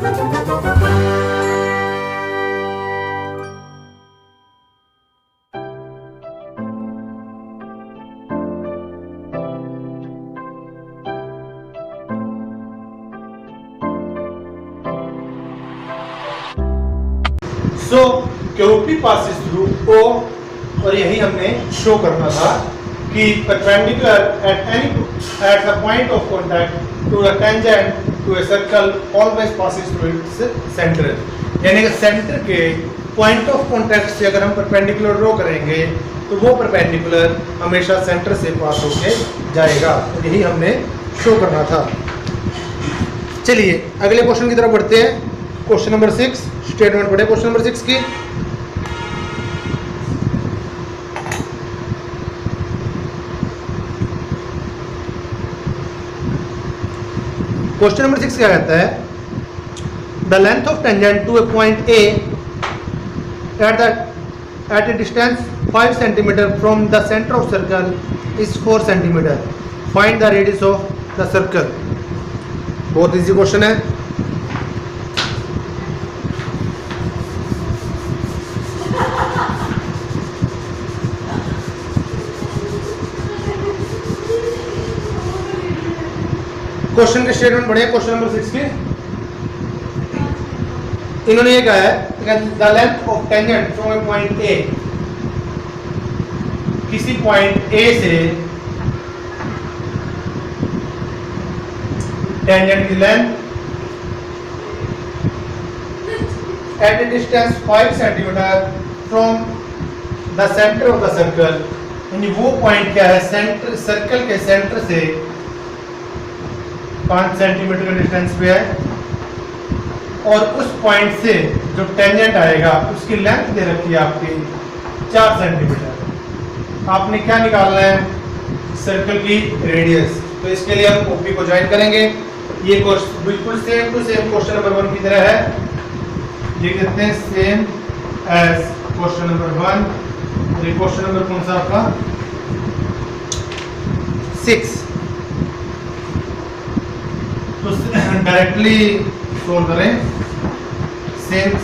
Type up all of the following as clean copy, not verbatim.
सो QP passes through O, और यही हमने शो करना था कि perpendicular at the point of contact to the tangent to a circle always passes through its centre, यानी कि सेंटर के पॉइंट ऑफ कांटेक्ट से अगर हम परपेंडिकुलर ड्रॉ करेंगे तो वो परपेंडिकुलर हमेशा सेंटर से पास होके जाएगा। यही हमने शो करना था। चलिए अगले क्वेश्चन की तरफ बढ़ते हैं। क्वेश्चन नंबर 6 स्टेटमेंट पढ़े क्वेश्चन नंबर 6 की। क्वेश्चन नंबर 6 क्या कहता है? The length of tangent to a point A at a distance 5 centimetre from the centre of circle is 4 centimetre. Find the radius of the circle. बहुत easy question है। Question के statement पढ़े question number 6 के। इन्होंने ये कहा है the length of tangent from a point ए, किसी पॉइंट ए से टेंजेंट की length at a distance 5 centimetre from the centre of the circle, यानी वो पॉइंट क्या है? सेंटर, सर्कल के सेंटर से 5 सेंटीमीटर का डिस्टेंस पे है, और उस पॉइंट से जो टेंजेंट आएगा उसकी लेंथ दे रखी है आपकी 4 सेंटीमीटर। आपने क्या निकालना है? सर्कल की रेडियस। तो इसके लिए हम ओपी को ज्वाइन करेंगे। ये क्वेश्चन बिल्कुल same to same question number 1 की तरह है। ये कहते हैं सेम एज क्वेश्चन नंबर 1। ये क्वेश्चन नंबर कौन सा आपका? 6। तो डायरेक्टली सोल्व करें। सिंस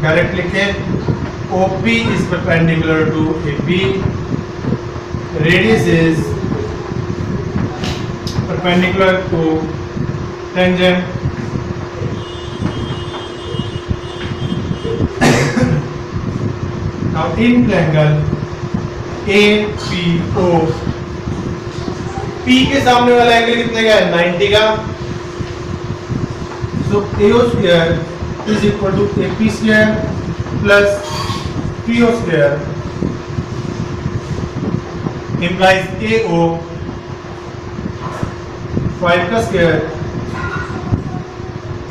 डायरेक्ट लिखें OP is perpendicular to AP, radius is perpendicular to tangent, now in triangle APO, P के सामने वाला एंगल कितने का है? 90 का। So AO square is equal to AP square plus PO square implies AO 5 का square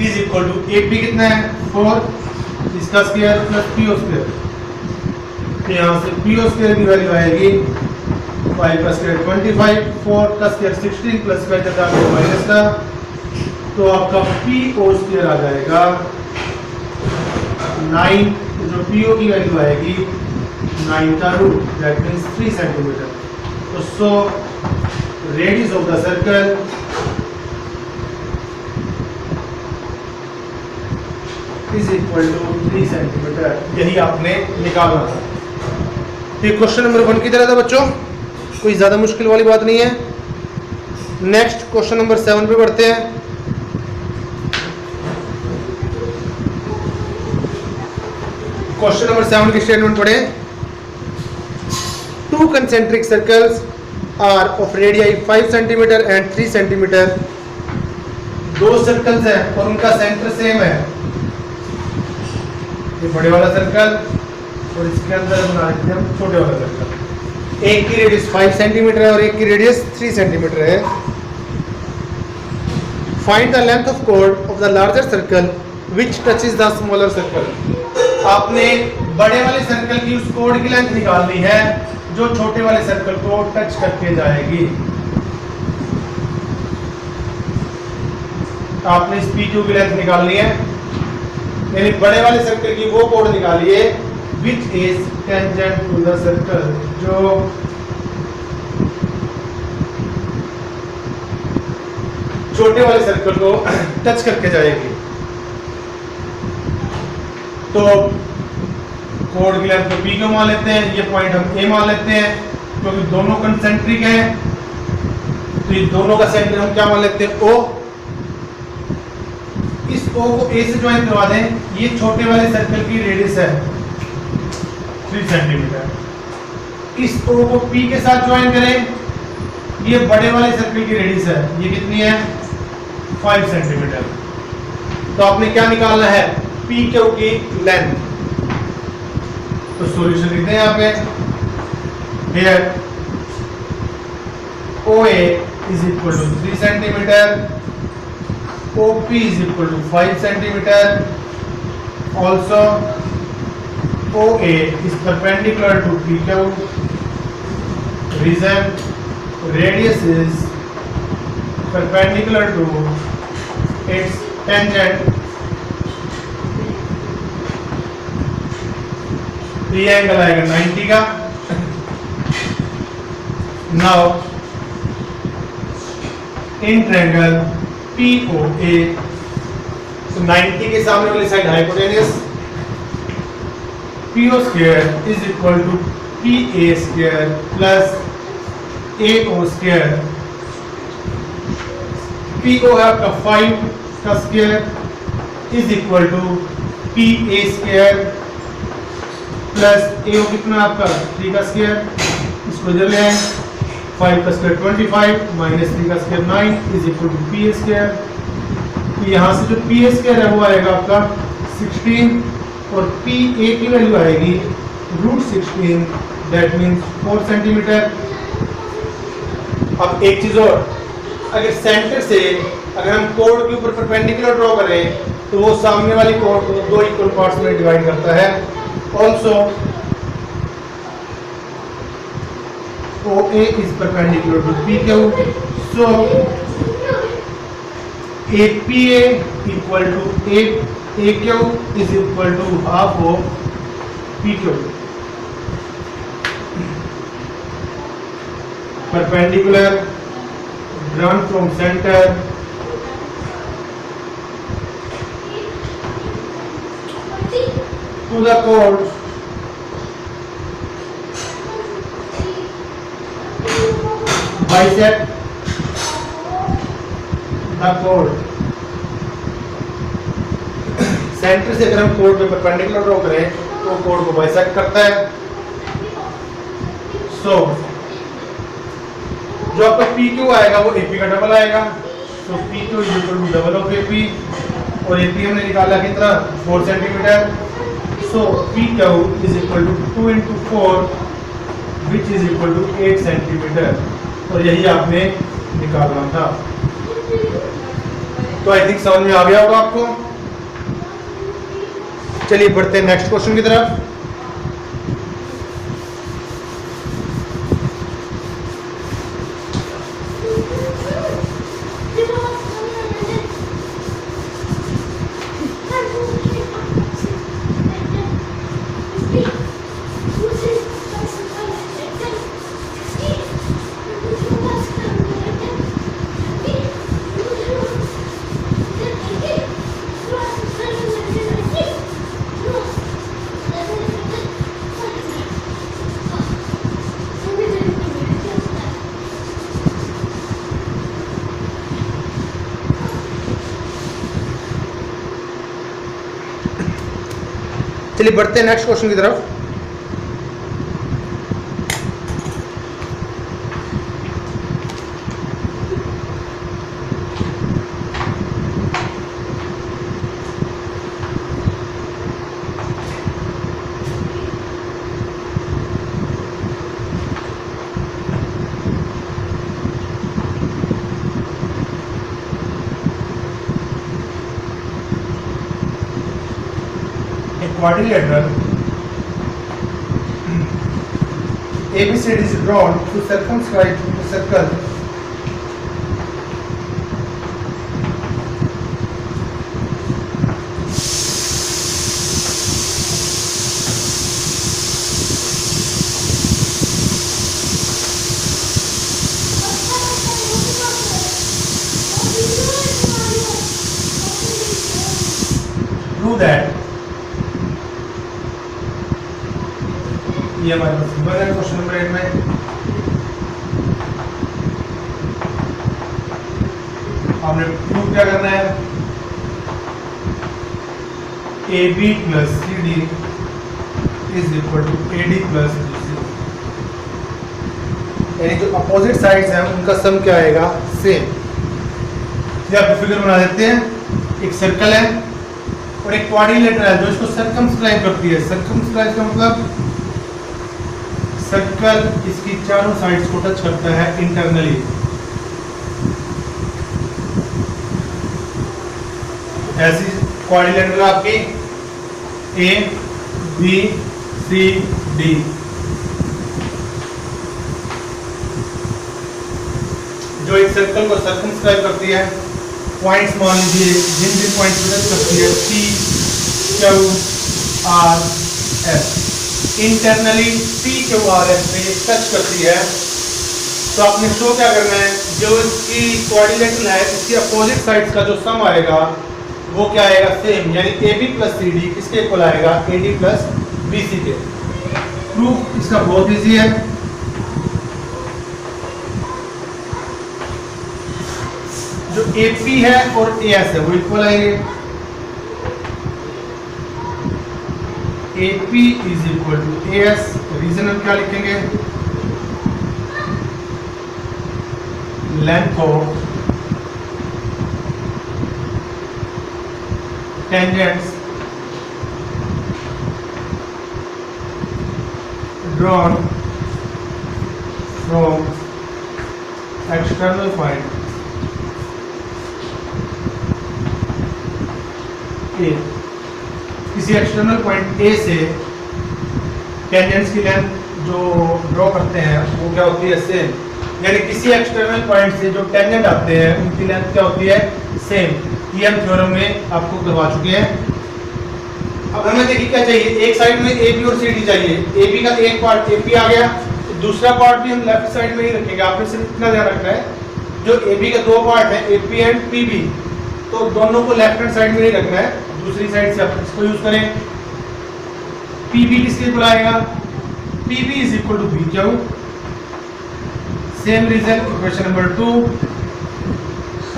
is equal to AP कितना है? 4, इसका square plus PO square। तो यहाँ से PO square की वैल्यू आएगी 5 का square 25, 4 का square 16 प्लस का जब आपको माइनस का, तो आपका PO स्क्वायर आ जाएगा 9, जो PO की वैल्यू आएगी 9 का रूट, दैट मींस 3 सेंटीमीटर। तो so radius of the circle is equal to 3 centimetre. यही आपने निकालना था। ये क्वेश्चन नंबर 1 की तरह था बच्चों, कोई ज़्यादा मुश्किल वाली बात नहीं है। नेक्स्ट क्वेश्चन नंबर 7 पे बढ़ते हैं। क्वेश्चन नंबर 7 की स्टेटमेंट पढ़े। 2 concentric circles are of radii 5 centimetre and 3 centimetre. 2 circles हैं और उनका सेंटर सेम है। ये बड़े वाला सर्कल और इसके अंदर बना लेते हैं छोटे वाला सर्कल। एक की रेडियस 5 सेंटीमीटर है और एक की रेडियस 3 सेंटीमीटर है। Find the length of chord of the larger circle which touches the smaller circle। आपने बड़े वाले सर्कल की उस कोड की लेंथ निकालनी है जो छोटे वाले सर्कल को टच करके जाएगी। आपने इस PQ की लेंथ निकालनी है, यानी बड़े वाले सर्कल की वो कोड निकालिए which is tangent to the circle, जो छोटे वाले सर्कल को टच करके जाएगी। तो कोड की लेंथ को P को मान लेते हैं, ये पॉइंट हम A मान लेते हैं क्योंकि दोनों कंसेंट्रिक हैं, तो ये दोनों का सेंटर हम क्या मान लेते हैं O। इस O को A से ज्वाइन करवा दें, ये छोटे वाले सर्कल की रेडियस है 3 सेंटीमीटर। इस O को P के साथ ज्वाइन करें, ये बड़े वाले सर्कल की रेडियस है, ये कितनी है 5 सेंटीमीटर। तो आपने क्या निकालना है P क्यू की लेंथ। तो सॉल्यूशन लिखते हैं यहाँ पे, here OA is equal to 3 centimetre, OP is equal to 5 centimeter. Also, OA is perpendicular to PQ. Reason: radius is perpendicular to its tangent. ये एंगल आएगा 90 का। Now, in triangle POA, तो 90 के सामने वाली side hypotenuse, PO square is equal to PA square plus AO square। PO है आपका 5 का square is equal to PA square plus AO कितना आपका 3 का स्क्वायर, इसको इधर ले आए, 5 का स्क्वायर 25 माइनस 3 का square 9 is equal to P square. तो यहाँ से जो पी स्क्वायर है वो आएगा आपका 16 और पी ए की वैल्यू आएगी √16, दैट मीन्स 4 सेंटीमीटर। अब एक चीज और, अगर सेंटर से अगर हम कोड के ऊपर परपेंडिकुलर ड्रॉ करें तो वो सामने वाली कोड को 2 इक्वल पार्ट्स में डिवाइड करता है। Also OA is perpendicular to PQ, so APA equal to AQ is equal to half of PQ. Perpendicular drawn from center to the chord bisect the chord। Centre से अगर हम code पे perpendicular draw करें तो code को bisect करता है। सो जो आपका PQ आएगा वो AP का डबल आएगा, तो PQ is equal to double of AP, और AP हमने निकाला कितना 4 centimetre. So PQ is equal to 2 into 4 which is equal to 8 centimetre, और यही आपने निकालना था। तो आई थिंक समझ में आ गया होगा आपको। चलिए बढ़ते हैं नेक्स्ट क्वेश्चन की तरफ। चलिए बढ़ते हैं नेक्स्ट क्वेश्चन की तरफ। Quadrilateral ABCD is drawn to circumscribe the circle do that ये हमारे पास सिंबल है क्वेश्चन नंबर 8 में। आपने प्रूव क्या करना है, AB plus CD is equal to AD plus BC, यानी जो अपोजिट साइड्स हैं उनका सम क्या आएगा, सेम। ये आप फिगर बना देते हैं, एक सर्कल है और एक क्वाड्रिलेटरल है जो इसको सर्कमस्क्राइब करती है। सर्कमस्क्राइब का मतलब सर्कल इसकी चारों साइड्स को टच करता है इंटरनली। ऐसी क्वाड्रिलेटरल आपकी A B C D, जो एक सर्कल को सर्कमस्क्राइब करती है। पॉइंट्स मान लीजिए जिन जिन पॉइंट्स पर टच करती है, P Q R S, internally P Q R S पे टच करती है। तो आपने शो क्या करना है, जो इसकी क्वाड्रिलेटरल है इसकी अपोजिट साइड्स का जो सम आएगा वो क्या आएगा, सेम, यानी AB प्लस CD किसके इक्वल आएगा, AD प्लस BC के। प्रूफ इसका बहुत इजी है। जो AP है और AS है वो इक्वल आएंगे। AP is equal to AS, reason हम क्या लिखेंगे, लेंथ ऑफ tangents drawn from external point A, किसी एक्सटर्नल पॉइंट A से टेंजेंट्स की लेंथ जो ड्रॉ करते हैं वो क्या होती है, सेम। यानी किसी एक्सटर्नल पॉइंट से जो टेंजेंट आते हैं उनकी लेंथ क्या होती है, सेम। ये हम थ्योरम में आपको करवा चुके हैं। अब हमें देखिए क्या चाहिए, एक साइड में AB और CD चाहिए। AB का एक पार्ट AP आ गया, तो दूसरा पार्ट भी हम लेफ्ट साइड में ही रखेंगे। आपने सिर्फ इतना ध्यान रखना है, जो AB का दो पार्ट है AP एंड PB, तो दोनों को लेफ्ट हैंड साइड में ही रखना है, दूसरी साइड से आप इसको यूज करें। PB किसके इक्वल आएगा, PB is equal to BQ, same reason equation number 2।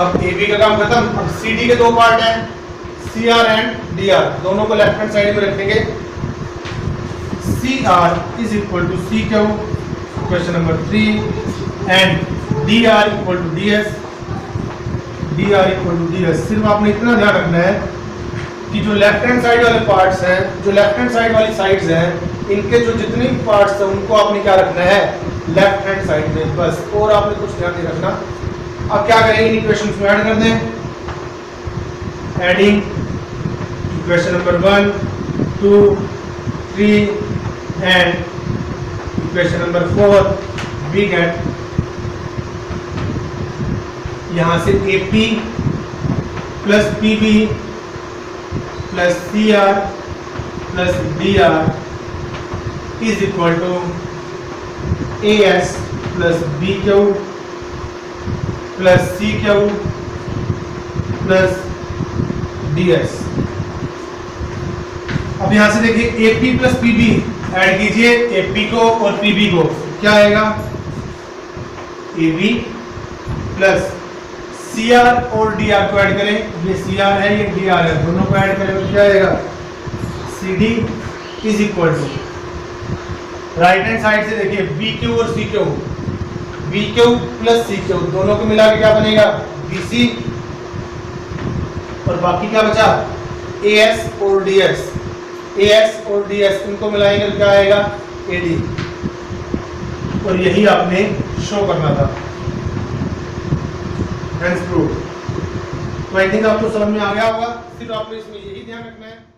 अब AB का काम खत्म। अब CD के दो पार्ट हैं, CR एंड DR, दोनों को लेफ्ट हैंड साइड में रखेंगे। CR is equal to CQ, equation number 3, and DR equal to DS, DR equal to DS। सिर्फ आपने इतना ध्यान रखना है कि जो लेफ्ट हैंड साइड वाले पार्ट्स हैं, जो लेफ्ट हैंड साइड वाली साइड्स हैं, इनके जो जितने भी पार्ट्स हैं उनको आपने क्या रखना है, लेफ्ट हैंड साइड में, बस। और आपने कुछ ध्यान नहीं रखना। अब क्या करेंगे, इन इक्वेशंस में ऐड कर दें। Adding equation number 1 2 3 and equation number 4, we get यहां से AP plus PB plus CR plus DR is equal to AS plus BQ plus CQ plus DS। अब यहां से देखिए AP प्लस PB ऐड कीजिए, AP को और PB को, क्या आएगा, AB प्लस CR और DR को ऐड करें, ये CR है ये DR है, दोनों को ऐड करें तो क्या आएगा, CD is equal to, right hand side से देखिए BQ और CQ, BQ प्लस CQ दोनों को मिला के क्या बनेगा, BC, और बाकी क्या बचा, AS और DS, AS और DS इनको मिलाएंगे तो क्या आएगा, AD। और यही आपने शो करना था। तो आई थिंक आपको समझ में आ गया होगा। सिर्फ आपको इसमें यही ध्यान रखना है